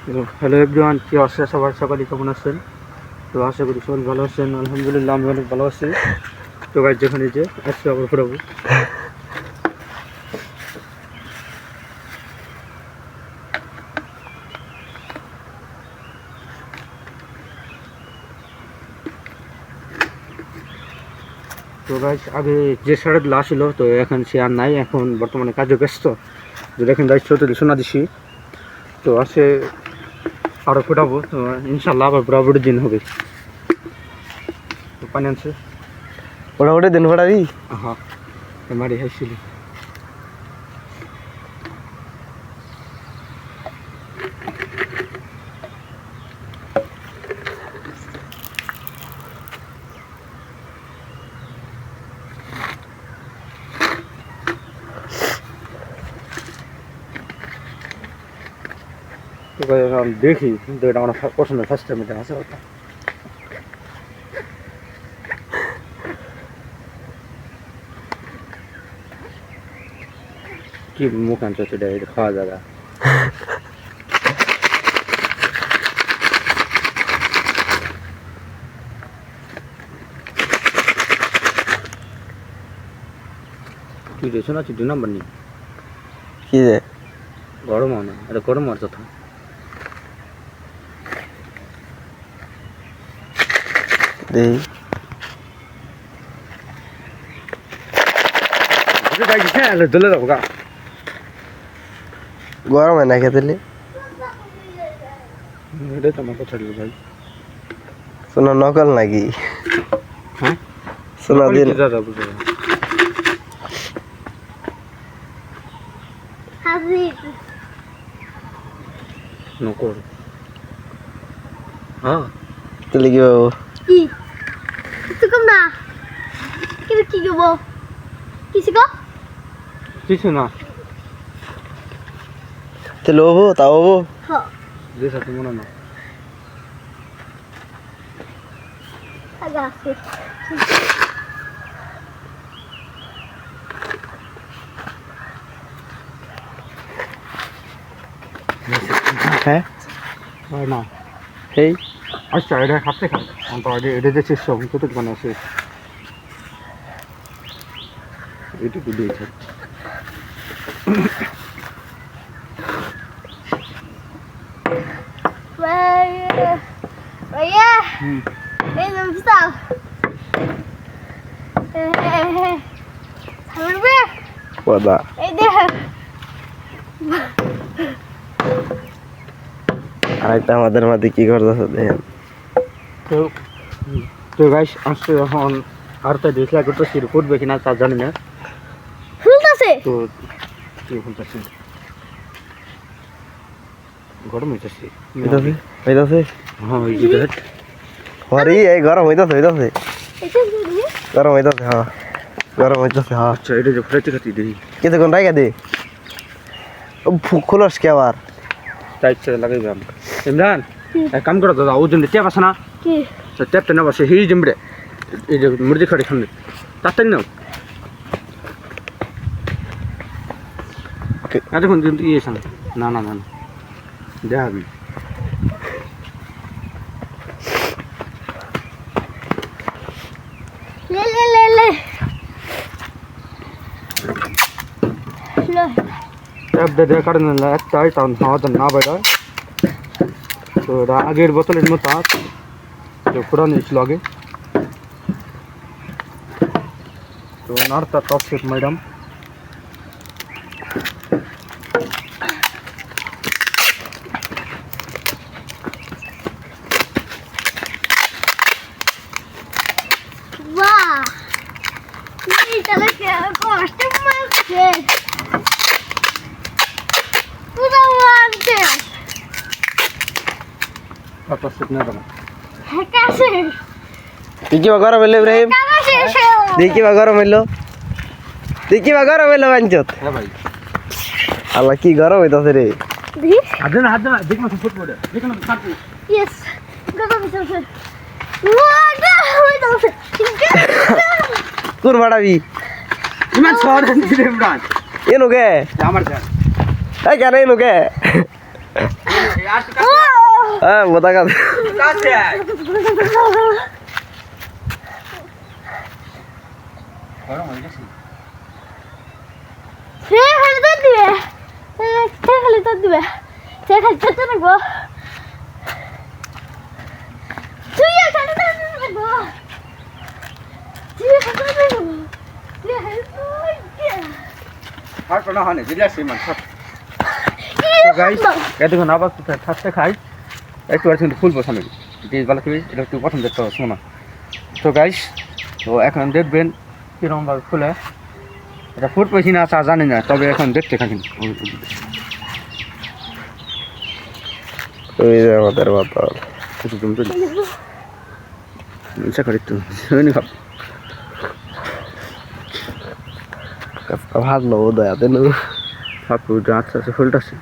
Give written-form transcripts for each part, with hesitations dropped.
Hello everyone, কি অবস্থা সবার? সকালে কেমন আছেন? তো আশা করি সবাই ভালো আছেন। আলহামদুলিল্লাহ আমি অনেক ভালো আছি। তো গাইজ যেখানে যে আজকে আবার ঘুরাবো। তো গাইজ আগে যে শাড়িগুলো আসিল তো এখন সে আর নাই, এখন বর্তমানে কাজে ব্যস্ত। তো দেখেন গাইজ ছোটো সোনা দিছি, তো আসে আরও ফুটাবো। তো ইনশাল্লাহ আবার বরাবরের দিন হবে। তো পানি আনছে ওটা দিন ফোটাবি। হ্যাঁ মারি হাইছিল। দেখি কিন্তু এটা আমার পছন্দের ফার্স্ট টাইম এটা আছে ওটা। কি মুখ আনছো সেটা এটা খাওয়া জায়গা। কি দিয়েছো না? 2 নাম্বার নি কি যে গরম হয় না, এটা গরম হওয়ার কথা। দেই দলে যাবো গা, গরম হয় না খেতে। এটাই তো আমার কথা ভাই। সোনা নকল নাকি? হ্যাঁ সোনা দিন নকল। হ্যাঁ তাহলে কি পাবো? কি কিছু না কিন্তু কি গো কিছু গো কিছু না। তাহলে হবো তাও হবো। হ্যাঁ যে সাথে মনে না আগা আছে হ্যাঁ হয় না। এই আচ্ছা এটা খাতে খান এটা যে চেষ্টা কত দোকানে আছে এইটুকু দিয়েছে। Raya, ini bisa. Hamil be. পদা এই দেখ আরেকটা আমাদের মধ্যে কি করতেছে দেখেন। তো তো গাইস আসছে এখন আর তো দেখলা করতে শুরু করবে কিনা তা জানি না। ফুলতাছে তো কি বলতেছি গরম হইতেছে। হইতাছে হইতাছে হ্যাঁ ওই যে হরি এই গরম হইতাছে হইতাছে এটা কি গরম হইতাছে। হ্যাঁ গরম হইতাছে। হ্যাঁ আচ্ছা এটা যে ফুটাইতে খাতি দেখি কিছুক্ষণ রাইখা দে। ও খোলস কে আবার টাইট লাগাইবে আমি। ইমরান এক কাম করো দাদা, ওজন ট্যাপ আছে না, কি তো ট্যাপটা নেবো সে হিজ জমবে এই যে মুরগি খাড়ি সামনে তাড়াতাড়ি নাও। দেখুন কিন্তু ইয়েছেন না না না দেখাবি লে লে লে লে লে ট্যাপ দিয়ে কাটে নিলে একটাই কারণ হাওয়াতে না বেরোয়। তো এটা আগের বোতলের মতো তো পুরানো ছিল আগে। তো নাড়তা টপ শেপ ম্যাডাম বাহ এটা লাগে কষ্ট মারছে পুরো মারছে টপ শেপ ম্যাডাম হ্যাকাছে দেখিবা গরম হইলো ইব্রাহিম। হ্যাকাছে দেখিবা গরম হইলো দেখিবা গরম হইলো বাঞ্চত। হ্যাঁ ভাই আল্লাহ কি গরম হইতাছে রে। দি হাত না দেখ না ফুট পড়ে দেখ না কাটবে। ইয়েস গগা বিছাছে ওয়াটা হইতাছে কোন বাড়াবি ইমান সর দিলে ইমরান এনো কে আমার স্যার এই কেন এনো কে এই আর হ্যাঁ বোতা কাজ গরম হয়ে গেছে সে খালি তো দিবে সে খালি তো দিবে সে খালি তো রাখবো তুই খালি তো রাখবো তুই খালি তো রাখবো তুই খালি তো আর কোনো হয় না দিলে আসি মান সব তো গাইস এতক্ষণ আবার থাকতে খাই একটু আর কিন্তু ফুল বসানো যে ভালো থাকবে এটা একটু প্রথম দেখতে হবে শোনা তো গাইস তো এখন দেখবেন কিরকম ভাবে ফুলে এটা ফুট পেয়েছি না তা জানি না তবে এখন দেখতে থাকেন ওই যে আমাদের বোতল একটু জুম করে ইচ্ছা করি একটু শুনি ভাব ভালো দয়া দেন ভাব আচ্ছা আচ্ছা ফুলটা আছে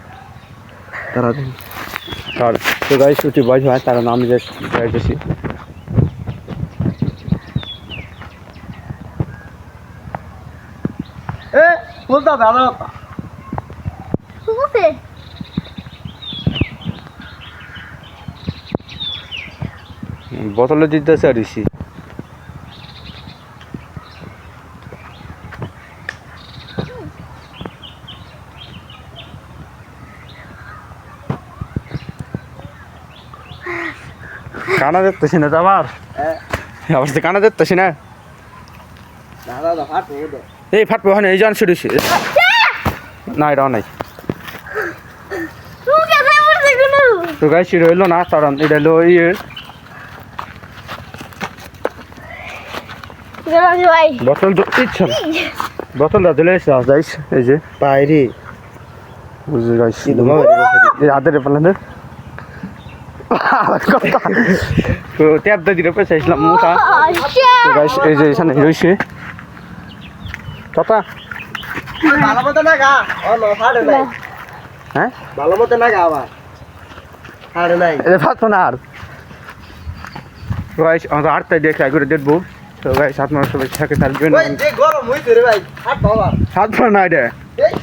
তারা দিন আর তো গাইস উঠি বয়স হয় তারা নাম যাইতেছি এ বলতে হবে আমার বুঝছে বোতলে দিতেছে আর দিছি কানা দেখতেছি না তো আবার আবার তো কানা দেখতেছি না দাদা হাট হলো এই ফাটবে ওখানে এই জন শুরুছি না এটাও নাই তুই কে যাই মরতে গেল তো গাইস এটা হইলো না কারণ এটা হলো ইয়ে গেল ভাই বোতল তো ইচ্ছা না বোতলটা দিলে যাইস এই যে বাইরে বুঝে গাইস কি তোমার এই আদের পালেন তো ট্যাপ দিয়ে দিলে পেছাইছিলাম মোটা তো গাইস এই যে এখানে রয়েছে কথা ভালো মতো না গা ও নো হাড়ে নাই হ্যাঁ ভালো মতো না গা আবার হাড়ে নাই এই যে ফাটতো না আর গাইস আমরা আটটায় দিয়ে ট্রাই করে দেখবো তো গাইস আপনারা সবাই থাকে থাকবেন ওই যে গরম হইছে রে ভাই হাট বাবা সাত না এটা এই